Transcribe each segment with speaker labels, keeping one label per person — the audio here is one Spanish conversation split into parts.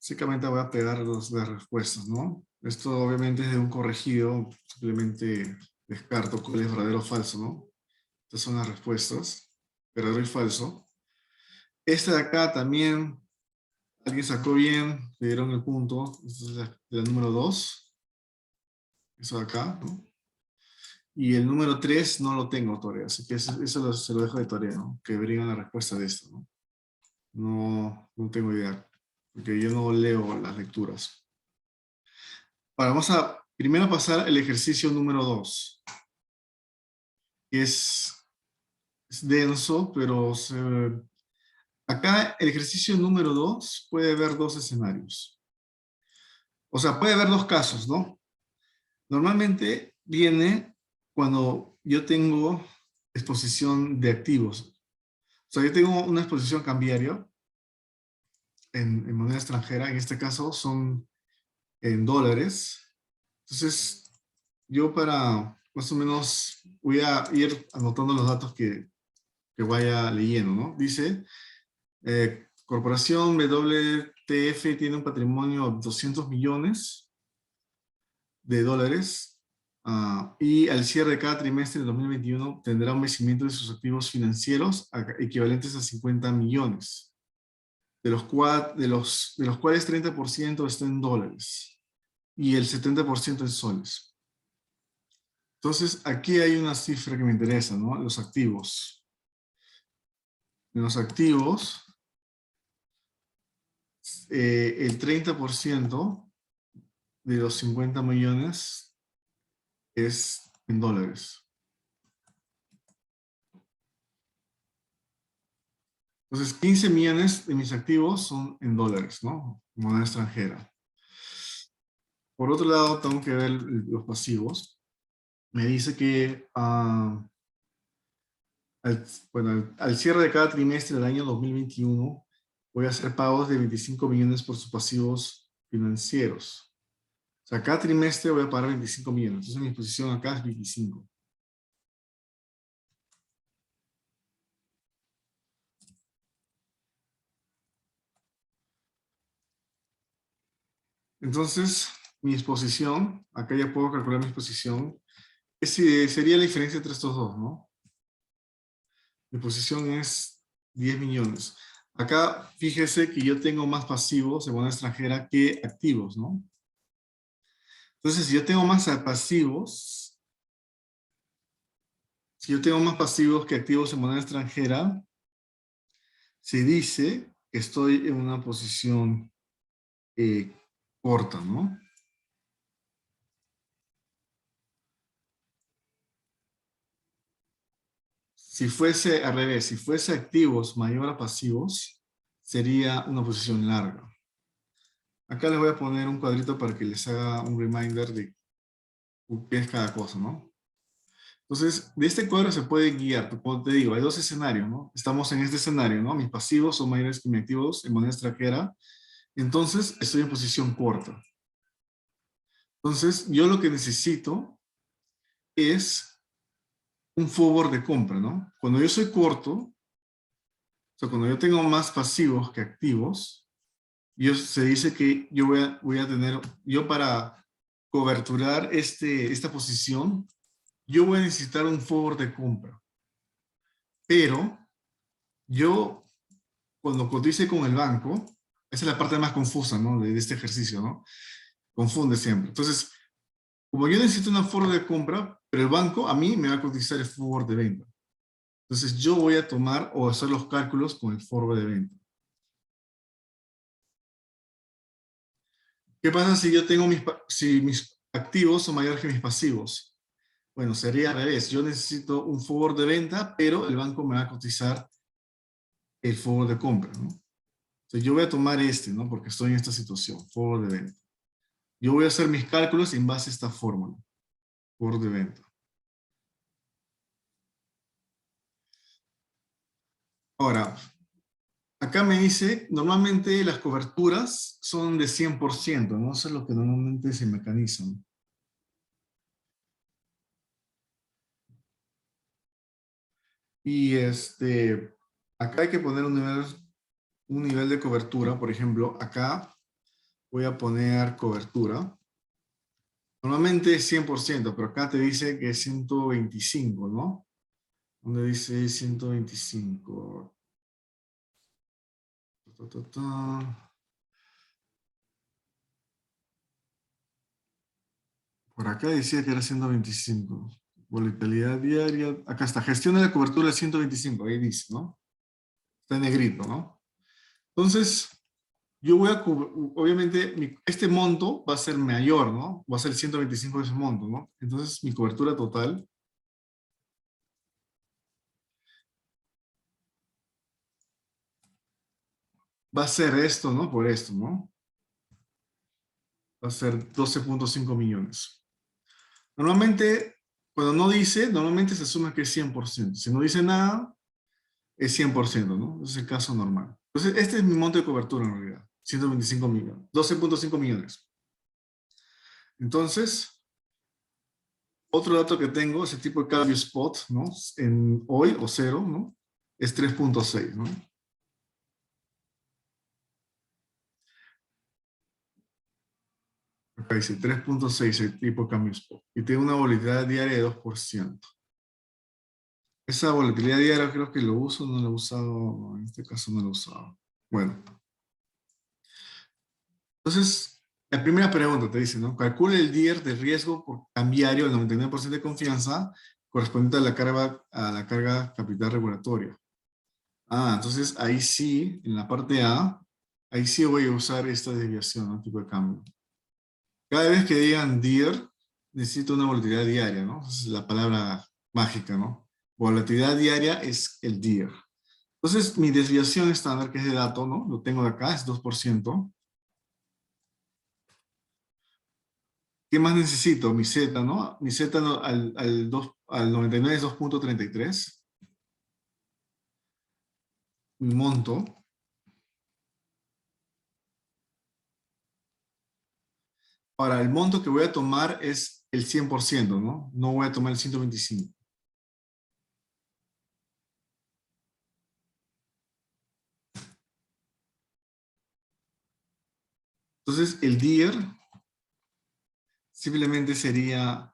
Speaker 1: Básicamente voy a pegar las respuestas, ¿no? Esto obviamente es de un corregido, simplemente descarto cuál es verdadero o falso, ¿no? Estas son las respuestas, verdadero y falso. Esta de acá también, alguien sacó bien, le dieron el punto. Esta es la número 2. Eso de acá, ¿no? Y el número 3 no lo tengo todavía, así que eso se lo dejo de tarea, ¿no? Que brigan la respuesta de esto, ¿no? No tengo idea, porque yo no leo las lecturas. Ahora vamos a primero pasar el ejercicio número 2. Es denso, pero acá el ejercicio número 2 puede haber dos escenarios. O sea, puede haber dos casos, ¿no? Normalmente viene cuando yo tengo exposición de activos. O sea, yo tengo una exposición cambiaria en moneda extranjera, en este caso son en dólares. Entonces, yo para más o menos voy a ir anotando los datos que vaya leyendo, ¿no? Dice, Corporación WTF tiene un patrimonio de 200 millones de dólares y al cierre de cada trimestre de 2021 tendrá un vencimiento de sus activos financieros equivalentes a 50 millones, de los cuales 30% está en dólares y el 70% en soles. Entonces, aquí hay una cifra que me interesa, ¿no? Los activos. En los activos, el 30% de los 50 millones es en dólares. Entonces, 15 millones de mis activos son en dólares, ¿no? Moneda extranjera. Por otro lado, tengo que ver los pasivos. Me dice que al cierre de cada trimestre del año 2021 voy a hacer pagos de 25 millones por sus pasivos financieros. O sea, cada trimestre voy a pagar 25 millones. Entonces mi posición acá es 25. Entonces, mi exposición, acá ya puedo calcular mi exposición, sería la diferencia entre estos dos, ¿no? Mi posición es 10 millones. Acá, fíjese que yo tengo más pasivos en moneda extranjera que activos, ¿no? Entonces, si yo tengo más pasivos que activos en moneda extranjera, se dice que estoy en una posición eh, corta, ¿no? Si fuese al revés, si fuese activos mayor a pasivos, sería una posición larga. Acá les voy a poner un cuadrito para que les haga un reminder de qué es cada cosa, ¿no? Entonces, de este cuadro se puede guiar, como te digo, hay dos escenarios, ¿no? Estamos en este escenario, ¿no? Mis pasivos son mayores que mis activos en moneda extranjera, entonces estoy en posición corta. Entonces, yo lo que necesito es un forward de compra, ¿no? Cuando yo soy corto, o sea, cuando yo tengo más pasivos que activos, se dice que yo voy a tener, yo para coberturar esta posición, yo voy a necesitar un forward de compra. Pero yo, cuando cotice con el banco, esa es la parte más confusa, ¿no? De este ejercicio, ¿no? Confunde siempre. Entonces, como yo necesito una forward de compra, pero el banco a mí me va a cotizar el forward de venta. Entonces, yo voy a tomar o hacer los cálculos con el forward de venta. ¿Qué pasa si yo tengo si mis activos son mayores que mis pasivos? Bueno, sería al revés. Yo necesito un forward de venta, pero el banco me va a cotizar el forward de compra, ¿no? Entonces yo voy a tomar ¿no? Porque estoy en esta situación, forward de venta. Yo voy a hacer mis cálculos en base a esta fórmula, forward de venta. Ahora, acá me dice, normalmente las coberturas son de 100%, ¿no? Eso es lo que normalmente se mecanizan. Y acá hay que poner un nivel de cobertura, por ejemplo, acá voy a poner cobertura. Normalmente es 100%, pero acá te dice que es 125, ¿no? ¿Dónde dice 125? Ta, ta, ta. Por acá decía que era 125. Volatilidad diaria. Acá está. Gestión de la cobertura de 125. Ahí dice, ¿no? Está en negrito, ¿no? Entonces, yo voy a obviamente, este monto va a ser mayor, ¿no? Va a ser 125 de ese monto, ¿no? Entonces, mi cobertura total va a ser esto, ¿no? Por esto, ¿no? Va a ser 12.5 millones. Normalmente, cuando no dice, normalmente se asume que es 100%. Si no dice nada, es 100%, ¿no? Ese es el caso normal. Entonces, este es mi monto de cobertura en realidad. 125 millones. 12.5 millones. Entonces, otro dato que tengo es el tipo de cambio spot, ¿no? En hoy o cero, ¿no? Es 3.6, ¿no? Acá dice 3.6 el tipo de cambio spot. Y tiene una volatilidad diaria de 2%. Esa volatilidad diaria creo que lo uso, no lo he usado, no, en este caso no lo he usado. Bueno, entonces, la primera pregunta te dice, ¿no? Calcule el DIR de riesgo por cambiario al 99% de confianza correspondiente a la carga capital regulatoria. Ah, entonces ahí sí, en la parte A, ahí sí voy a usar esta desviación, ¿no? Tipo de cambio. Cada vez que digan DIR, necesito una volatilidad diaria, ¿no? Esa es la palabra mágica, ¿no? Volatilidad diaria es el DIR. Entonces, mi desviación estándar, que es de dato, ¿no? Lo tengo de acá, es 2%. ¿Qué más necesito? Mi Z, ¿no? Mi Z al 99 es 2.33. Mi monto. Ahora, el monto que voy a tomar es el 100%, ¿no? No voy a tomar el 125. Entonces, el DIR simplemente sería,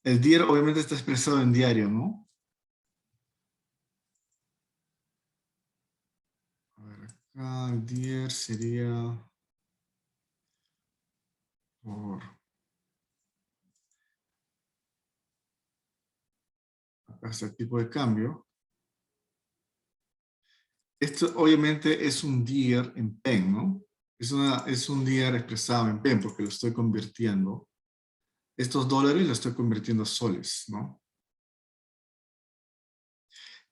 Speaker 1: el DIR obviamente está expresado en diario, ¿no? A ver, acá el DIR sería por, acá está el tipo de cambio. Esto obviamente es un DIR en PEN, ¿no? Es un DIR expresado en PEN porque lo estoy convirtiendo. Estos dólares los estoy convirtiendo a soles, ¿no?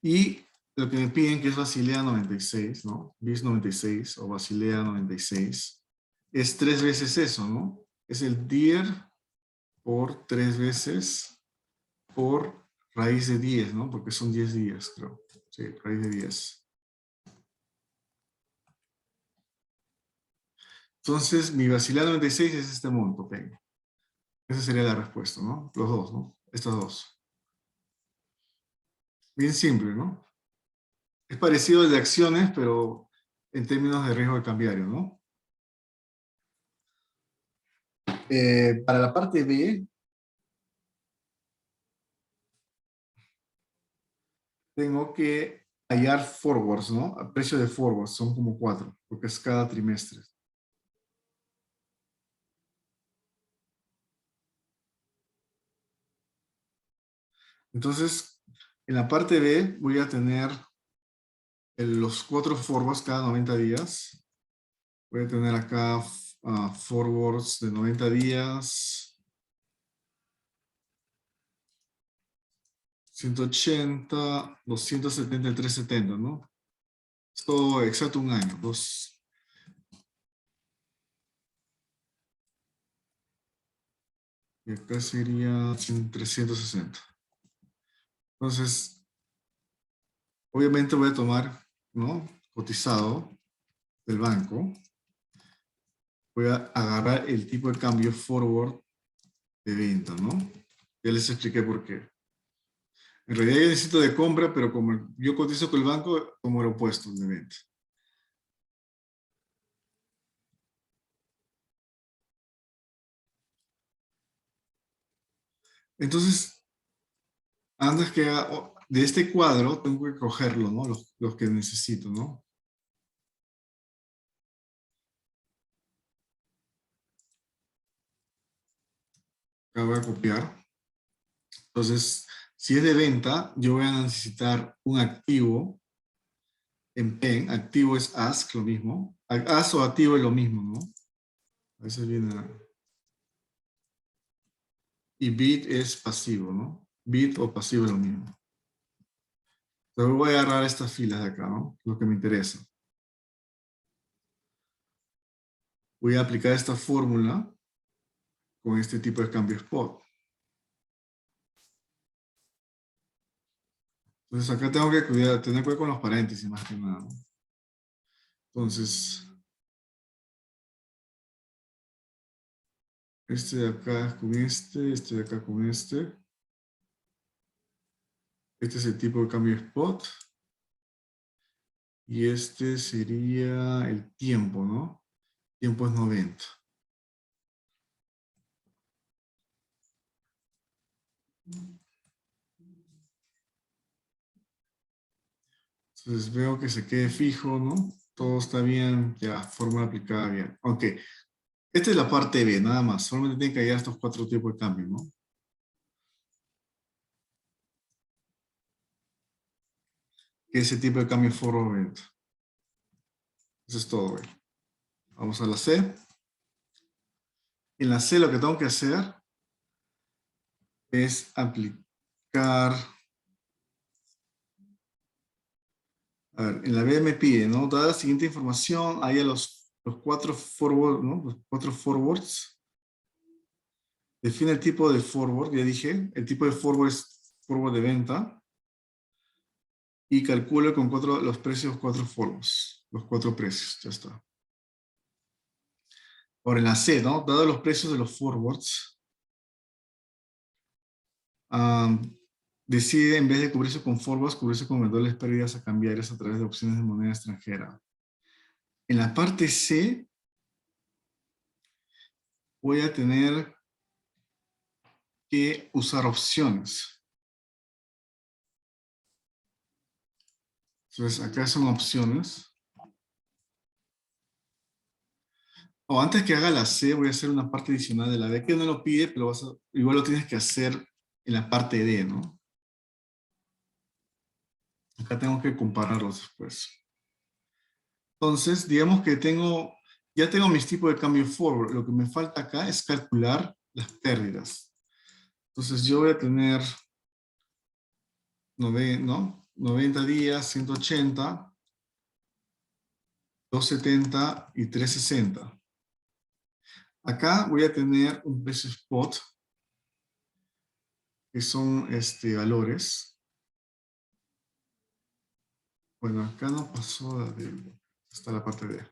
Speaker 1: Y lo que me piden, que es Basilea 96, ¿no? BIS 96 o Basilea 96, es 3 veces eso, ¿no? Es el DIR por 3 veces por raíz de 10, ¿no? Porque son 10 días, creo. Sí, raíz de 10. Entonces, mi Basilea 96 es este monto, ¿ok? Esa sería la respuesta, ¿no? Los dos, ¿no? Estos dos. Bien simple, ¿no? Es parecido al de acciones, pero en términos de riesgo de cambiario, ¿no? Para la parte B, tengo que hallar forwards, ¿no? A precio de forwards, son como 4, porque es cada trimestre. Entonces, en la parte B voy a tener los 4 forwards cada 90 días. Voy a tener acá forwards de 90 días, 180, 273.70, ¿no? Esto exacto un año. Y acá sería 360. Entonces, obviamente voy a tomar, ¿no? Cotizado del banco. Voy a agarrar el tipo de cambio forward de venta, ¿no? Ya les expliqué por qué. En realidad yo necesito de compra, pero como yo cotizo con el banco, como lo opuesto de venta. Entonces, antes que de este cuadro, tengo que cogerlo, ¿no? Los que necesito, ¿no? Acá voy a copiar. Entonces, si es de venta, yo voy a necesitar un activo en PEN. Activo es ask, lo mismo. Ask o activo es lo mismo, ¿no? A veces viene... Y bit es pasivo, ¿no? Bit o pasivo es lo mismo. Entonces voy a agarrar estas filas de acá, ¿no? Lo que me interesa. Voy a aplicar esta fórmula con este tipo de cambio spot. Entonces acá tengo que tener cuidado con los paréntesis más que nada, ¿no? Entonces, este de acá con este de acá con este. Este es el tipo de cambio spot. Y este sería el tiempo, ¿no? Tiempo es 90. Entonces veo que se quede fijo, ¿no? Todo está bien, ya, fórmula aplicada bien. Ok, esta es la parte B, nada más. Solamente tienen que hallar estos 4 tipos de cambio, ¿no? Ese tipo de cambio forward event. Eso es todo, güey. Vamos a la C. En la C lo que tengo que hacer es aplicar... A ver, en la B me pide, ¿no? Dada la siguiente información, haya los 4 forward, ¿no? Los 4 forwards. Define el tipo de forward, ya dije. El tipo de forward es forward de venta. Y calculo con los precios 4 forwards. Los 4 precios, ya está. Ahora en la C, ¿no? Dado los precios de los forwards, decide en vez de cubrirse con forwards, cubrirse con eventuales pérdidas a cambiarias a través de opciones de moneda extranjera. En la parte C, voy a tener que usar opciones. Entonces, acá son opciones. O antes que haga la C, voy a hacer una parte adicional de la D, que no lo pide, pero igual lo tienes que hacer en la parte D, ¿no? Acá tengo que compararlos después. Entonces, digamos que ya tengo mis tipos de cambio forward. Lo que me falta acá es calcular las pérdidas. Entonces, yo voy a tener 90 días, 180, 270 y 360. Acá voy a tener un precio spot, que son valores. Bueno, acá no pasó hasta la parte D.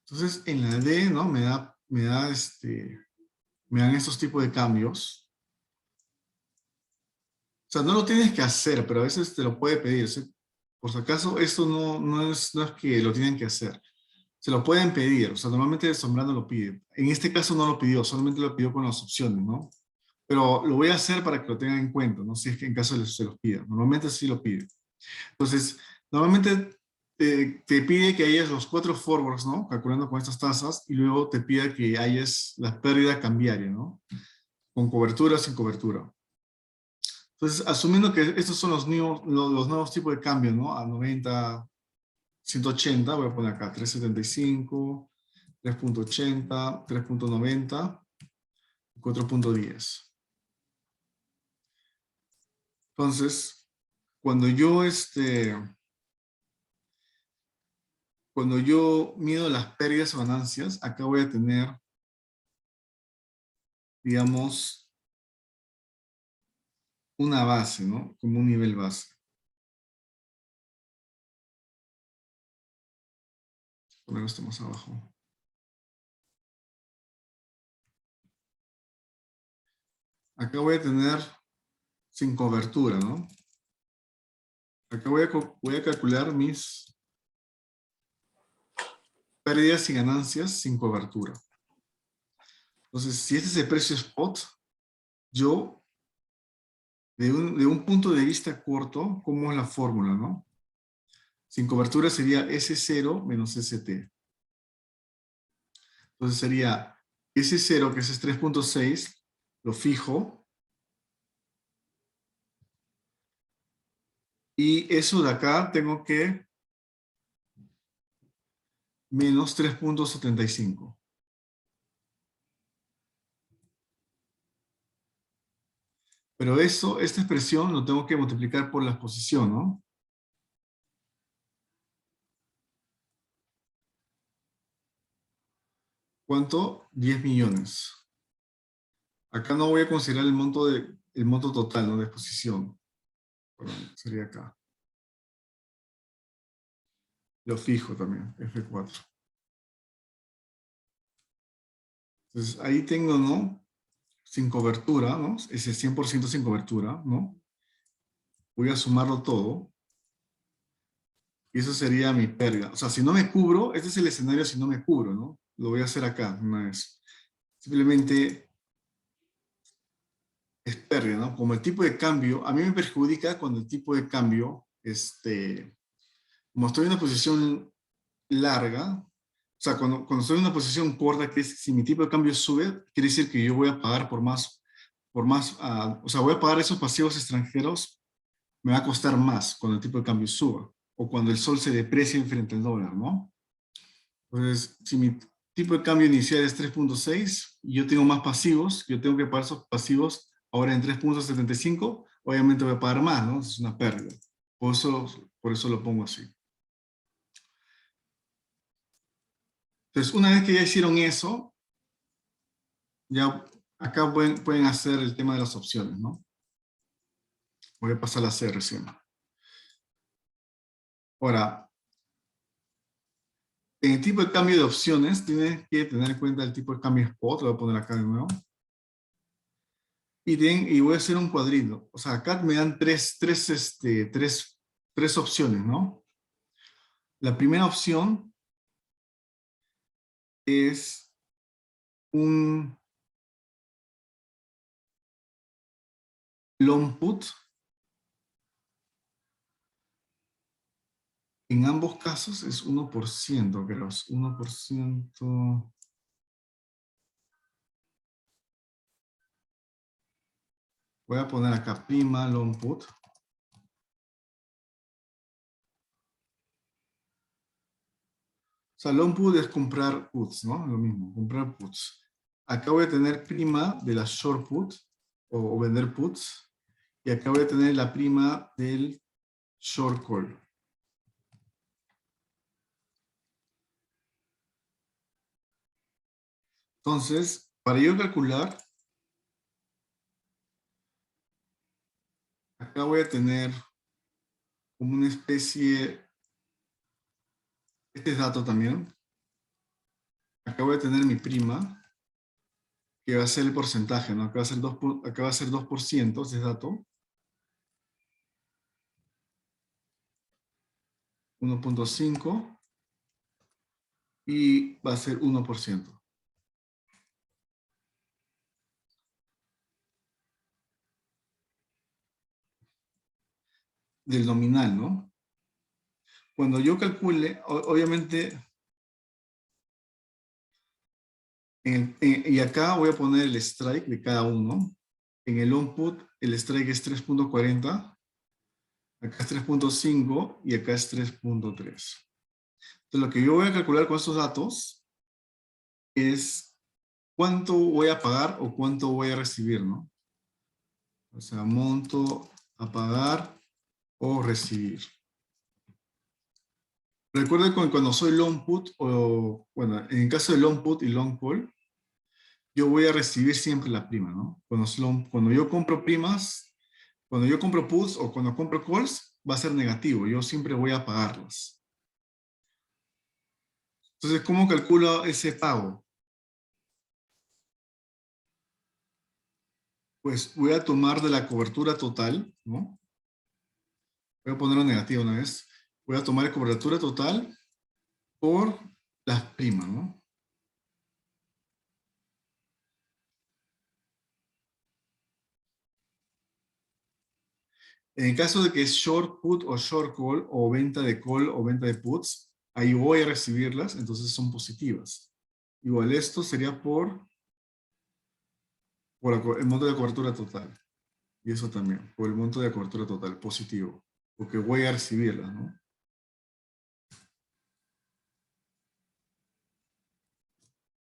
Speaker 1: Entonces, en la D, ¿no? Me dan estos tipos de cambios. O sea, no lo tienes que hacer, pero a veces te lo puede pedir. ¿Sí? Por si acaso, esto no es que lo tienen que hacer. Se lo pueden pedir. O sea, normalmente Sombrano lo pide. En este caso no lo pidió, solamente lo pidió con las opciones, ¿no? Pero lo voy a hacer para que lo tengan en cuenta, ¿no? Si es que en caso se los pida. Normalmente sí lo pide. Entonces, normalmente te pide que hayas los 4 forwards, ¿no? Calculando con estas tasas, y luego te pide que hayas la pérdida cambiaria, ¿no? Con cobertura o sin cobertura. Entonces, asumiendo que estos son los nuevos tipos de cambio, ¿no? A 90, 180, voy a poner acá 375, 3.80, 3.90, 4.10. Entonces, cuando yo mido las pérdidas o ganancias, acá voy a tener, digamos, una base, ¿no? Como un nivel base. Poner esto más abajo. Acá voy a tener sin cobertura, ¿no? Acá voy a calcular mis pérdidas y ganancias sin cobertura. Entonces, si este es el precio spot, yo de un punto de vista corto, ¿cómo es la fórmula, no? Sin cobertura sería S0 menos ST. Entonces sería S0, que es 3.6, lo fijo. Y eso de acá tengo que menos 3.75. Pero eso, esta expresión lo tengo que multiplicar por la exposición, ¿no? ¿Cuánto? 10 millones. Acá no voy a considerar el monto total, ¿no? De exposición. Perdón, sería acá. Lo fijo también, F4. Entonces ahí tengo, ¿no? Sin cobertura, ¿no? Ese 100% sin cobertura, ¿no? Voy a sumarlo todo. Y eso sería mi pérdida. O sea, si no me cubro, este es el escenario si no me cubro, ¿no? Lo voy a hacer acá, una vez. Simplemente es pérdida, ¿no? Como el tipo de cambio, a mí me perjudica cuando el tipo de cambio, como estoy en una posición larga, o sea, cuando estoy en una posición corta, que es si mi tipo de cambio sube, quiere decir que yo voy a pagar o sea, voy a pagar esos pasivos extranjeros, me va a costar más cuando el tipo de cambio suba, o cuando el sol se deprecie frente al dólar, ¿no? Entonces, si mi tipo de cambio inicial es 3.6 y yo tengo más pasivos, yo tengo que pagar esos pasivos ahora en 3.75, obviamente voy a pagar más, ¿no? Es una pérdida. Por eso lo pongo así. Entonces, una vez que ya hicieron eso, ya acá pueden hacer el tema de las opciones, ¿no? Voy a pasar a hacer recién. Ahora, en el tipo de cambio de opciones, tienes que tener en cuenta el tipo de cambio spot, lo voy a poner acá de nuevo. Y voy a hacer un cuadrito. O sea, acá me dan tres opciones, ¿no? La primera opción es un long put. En ambos casos es 1%, creo. Es 1%. Voy a poner acá prima long put. O sea, long put es comprar puts, ¿no? Lo mismo, comprar puts. Acá voy a tener prima de la short put o vender puts. Y acá voy a tener la prima del short call. Entonces, para yo calcular, acá voy a tener como una especie, este es dato también. Acá voy a tener mi prima, que va a ser el porcentaje, ¿no? Acá va a ser 2%, ese es dato. 1.5 y va a ser 1%. Del nominal, ¿no? Cuando yo calcule, obviamente, y acá voy a poner el strike de cada uno. En el on put, el strike es 3.40, acá es 3.5 y acá es 3.3. Entonces, lo que yo voy a calcular con estos datos es cuánto voy a pagar o cuánto voy a recibir, ¿no? O sea, monto a pagar o recibir. Recuerden que cuando soy long put, o bueno, en el caso de long put y long call, yo voy a recibir siempre la prima, ¿no? Cuando yo compro primas, cuando yo compro puts o cuando compro calls, va a ser negativo. Yo siempre voy a pagarlas. Entonces, ¿cómo calculo ese pago? Pues voy a tomar de la cobertura total, ¿no? Voy a ponerlo negativo una vez. Voy a tomar la cobertura total por las primas, ¿no? En el caso de que es short put o short call, o venta de call o venta de puts, ahí voy a recibirlas, entonces son positivas. Igual esto sería por el monto de cobertura total. Y eso también, por el monto de cobertura total, positivo. Porque voy a recibirlas, ¿no?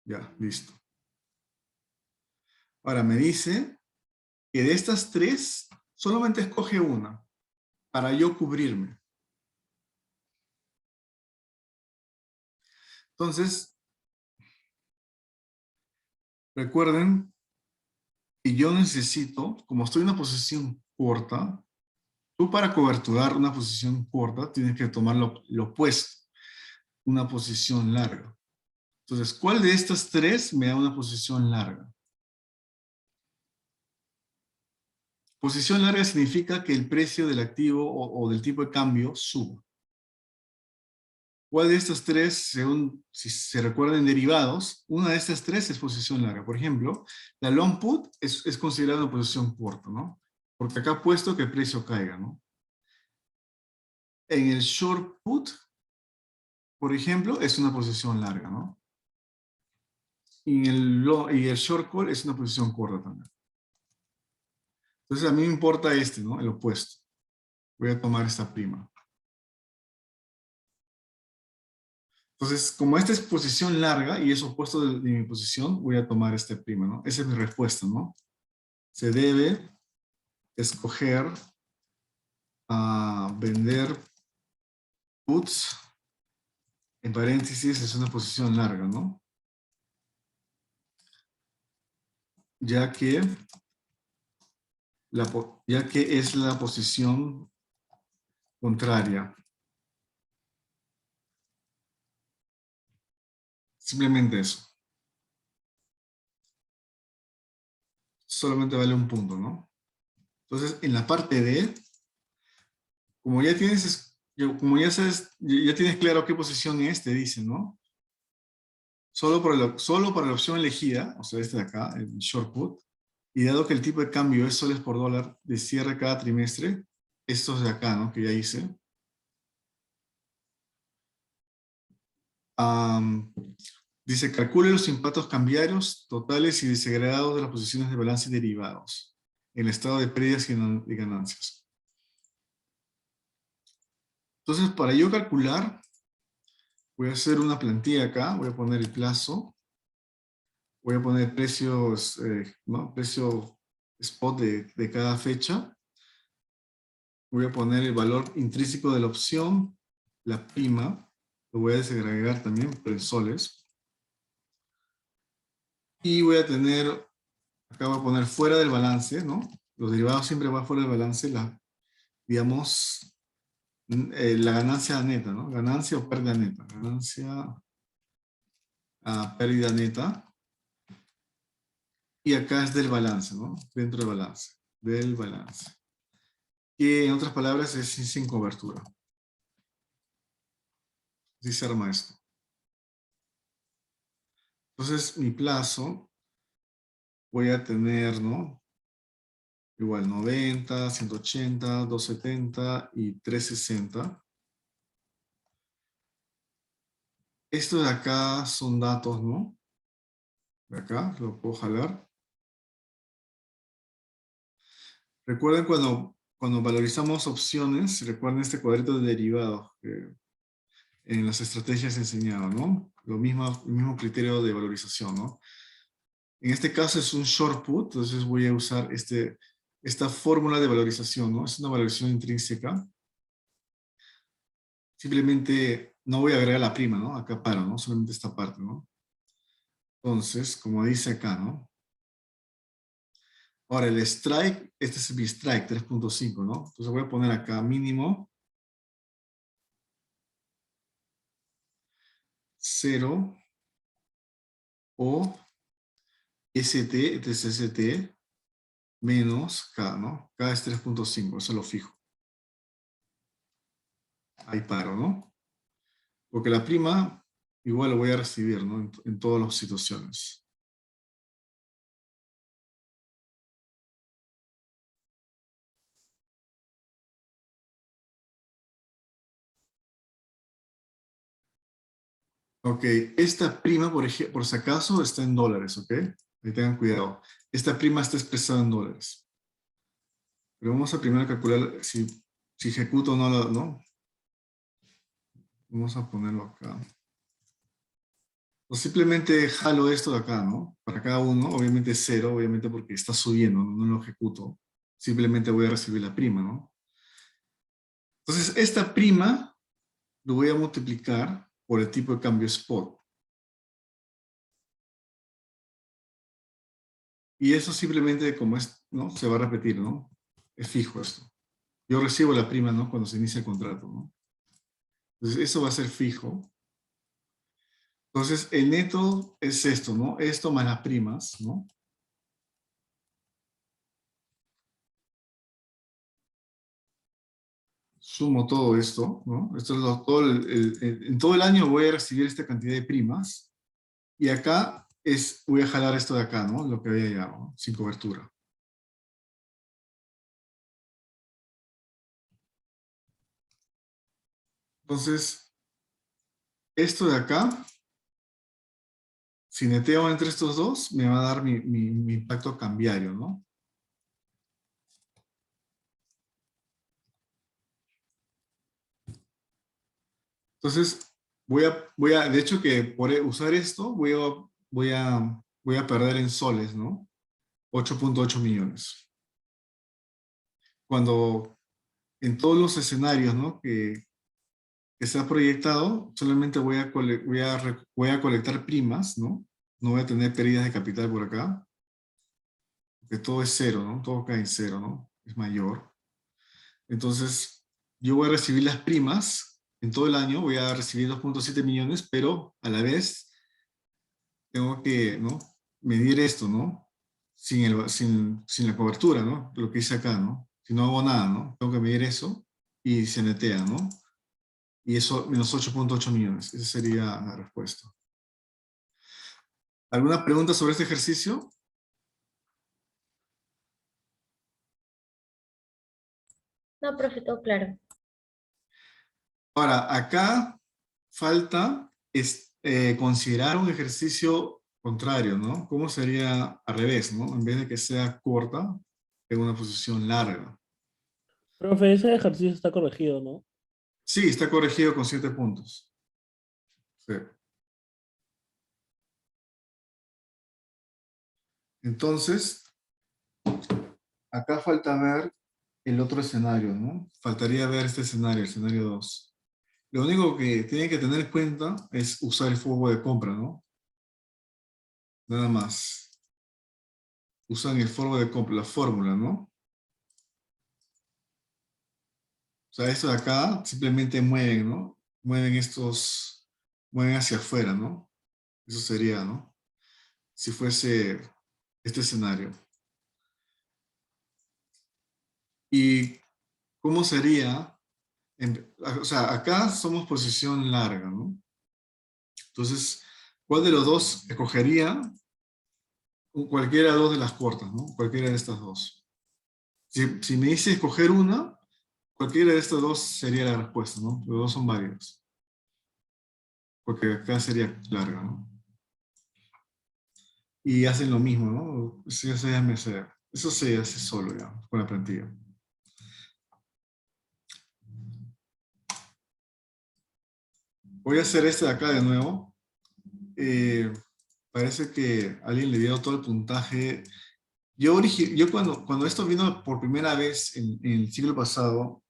Speaker 1: Ya, listo. Ahora me dice que de estas tres, solamente escoge una para yo cubrirme. Entonces, recuerden que yo necesito, como estoy en una posición corta, tú para coberturar una posición corta tienes que tomar lo opuesto, una posición larga. Entonces, ¿cuál de estas tres me da una posición larga? Posición larga significa que el precio del activo o del tipo de cambio suba. ¿Cuál de estas tres, según si se recuerdan derivados, una de estas tres es posición larga? Por ejemplo, la long put es considerada una posición corta, ¿no? Porque acá ha puesto que el precio caiga, ¿no? En el short put, por ejemplo, es una posición larga, ¿no? Y el short call es una posición corta también. Entonces a mí me importa este, ¿no? El opuesto. Voy a tomar esta prima. Entonces, como esta es posición larga y es opuesto de mi posición, voy a tomar esta prima, ¿no? Esa es mi respuesta, ¿no? Se debe escoger a vender puts, en paréntesis, es una posición larga, ¿no? Ya que, ya que es la posición contraria. Simplemente eso. Solamente vale un punto, ¿no? Entonces, en la parte D, como ya tienes, como ya sabes, ya tienes claro qué posición es, te dice, ¿no? Solo para la opción elegida, o sea, este de acá, el short put, y dado que el tipo de cambio es soles por dólar de cierre cada trimestre, estos de acá, ¿no? Que ya hice. Am, Dice, calcule los impactos cambiarios totales y desagregados de las posiciones de balance y derivados en el estado de pérdidas y ganancias. Entonces, para yo calcular, voy a hacer una plantilla acá, voy a poner el plazo, voy a poner precios, ¿no? Precio spot de cada fecha, voy a poner el valor intrínseco de la opción, la prima, lo voy a desagregar también por en soles, y voy a tener, acá voy a poner fuera del balance, ¿no? Los derivados siempre van fuera del balance, digamos, la ganancia neta, ¿no? Ganancia o pérdida neta. Ganancia a pérdida neta. Y acá es del balance, ¿no? Dentro del balance. Del balance. Que en otras palabras es sin cobertura. Así se arma esto. Entonces, mi plazo, voy a tener, ¿no? Igual 90, 180, 270 y 360. Esto de acá son datos, ¿no? De acá, lo puedo jalar. Recuerden cuando valorizamos opciones, recuerden este cuadrito de derivados que en las estrategias enseñado, ¿no? El mismo criterio de valorización, ¿no? En este caso es un short put, entonces voy a usar esta fórmula de valorización, ¿no? Es una valorización intrínseca. Simplemente no voy a agregar la prima, ¿no? Acá paro, ¿no? Solamente esta parte, ¿no? Entonces, como dice acá, ¿no? Ahora, el strike, este es mi strike, 3.5, ¿no? Entonces voy a poner acá mínimo 0 o ST, este es ST, menos K, ¿no? K es 3.5, eso lo fijo. Ahí paro, ¿no? Porque la prima igual lo voy a recibir, ¿no? En todas las situaciones. Ok, esta prima, por si acaso, está en dólares, ¿ok? Ahí tengan cuidado. Esta prima está expresada en dólares. Pero vamos a primero calcular si ejecuto o no, ¿no? Vamos a ponerlo acá. O simplemente jalo esto de acá, ¿no? Para cada uno, obviamente es cero, obviamente porque está subiendo, no lo ejecuto. Simplemente voy a recibir la prima, ¿no? Entonces, esta prima lo voy a multiplicar por el tipo de cambio spot. Y eso simplemente, como es, ¿no? Se va a repetir, ¿no? Es fijo esto. Yo recibo la prima, ¿no? Cuando se inicia el contrato, ¿no? Entonces, eso va a ser fijo. Entonces, el neto es esto, ¿no? Esto más las primas, ¿no? Sumo todo esto, ¿no? Esto es en todo el año voy a recibir esta cantidad de primas. Y acá voy a jalar esto de acá, ¿no? Lo que había ya, ¿no? Sin cobertura. Entonces, esto de acá, si neteo entre estos dos, me va a dar mi impacto cambiario, ¿no? Entonces, de hecho que por usar esto, voy a perder en soles, ¿no? 8.8 millones. Cuando en todos los escenarios, ¿no? Que se ha proyectado, solamente voy a colectar primas, ¿no? No voy a tener pérdidas de capital por acá, porque todo es cero, ¿no? Todo cae en cero, ¿no? Es mayor. Entonces, yo voy a recibir las primas en todo el año, voy a recibir 2.7 millones, pero a la vez tengo que, ¿no? Medir esto, ¿no? Sin la cobertura, ¿no? Lo que hice acá, ¿no? Si no hago nada, ¿no? Tengo que medir eso y se netea, ¿no? Y eso, menos 8.8 millones. Esa sería la respuesta. ¿Alguna pregunta sobre este ejercicio?
Speaker 2: No, profe, todo claro.
Speaker 1: Ahora, acá falta considerar un ejercicio contrario, ¿no? ¿Cómo sería al revés, ¿no? En vez de que sea corta, en una posición larga.
Speaker 3: Profe, ese ejercicio está corregido, ¿no?
Speaker 1: Sí, está corregido con 7 puntos. Sí. Entonces, acá falta ver el otro escenario, ¿no? Faltaría ver este escenario, el escenario 2. Lo único que tienen que tener en cuenta es usar el fuego de compra, ¿no? Nada más. Usan el fuego de compra, la fórmula, ¿no? O sea, esto de acá simplemente mueven, ¿no? Mueven hacia afuera, ¿no? Eso sería, ¿no? Si fuese este escenario. ¿Y cómo sería? O sea, acá somos posición larga, ¿no? Entonces, ¿cuál de los dos escogería? Cualquiera de dos de las cortas, ¿no? Cualquiera de estas dos. Si me dice escoger una, cualquiera de estas dos sería la respuesta, ¿no? Los dos son válidos. Porque acá sería larga, ¿no? Y hacen lo mismo, ¿no? Eso se hace solo ya, con la plantilla. Voy a hacer este de acá de nuevo. Parece que alguien le dio todo el puntaje. Yo cuando esto vino por primera vez en el siglo pasado,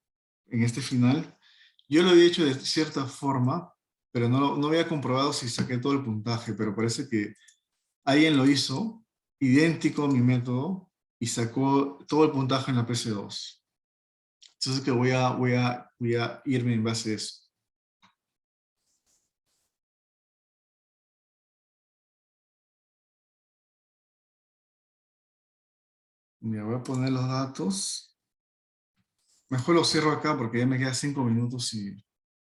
Speaker 1: en este final, yo lo había hecho de cierta forma, pero no había comprobado si saqué todo el puntaje, pero parece que alguien lo hizo, idéntico a mi método, y sacó todo el puntaje en la PC2. Entonces que voy a irme en base a eso. Mira, voy a poner los datos. Mejor lo cierro acá porque ya me quedan 5 minutos y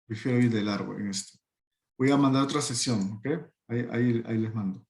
Speaker 1: prefiero ir de largo en esto. Voy a mandar otra sesión, ¿ok? Ahí les mando.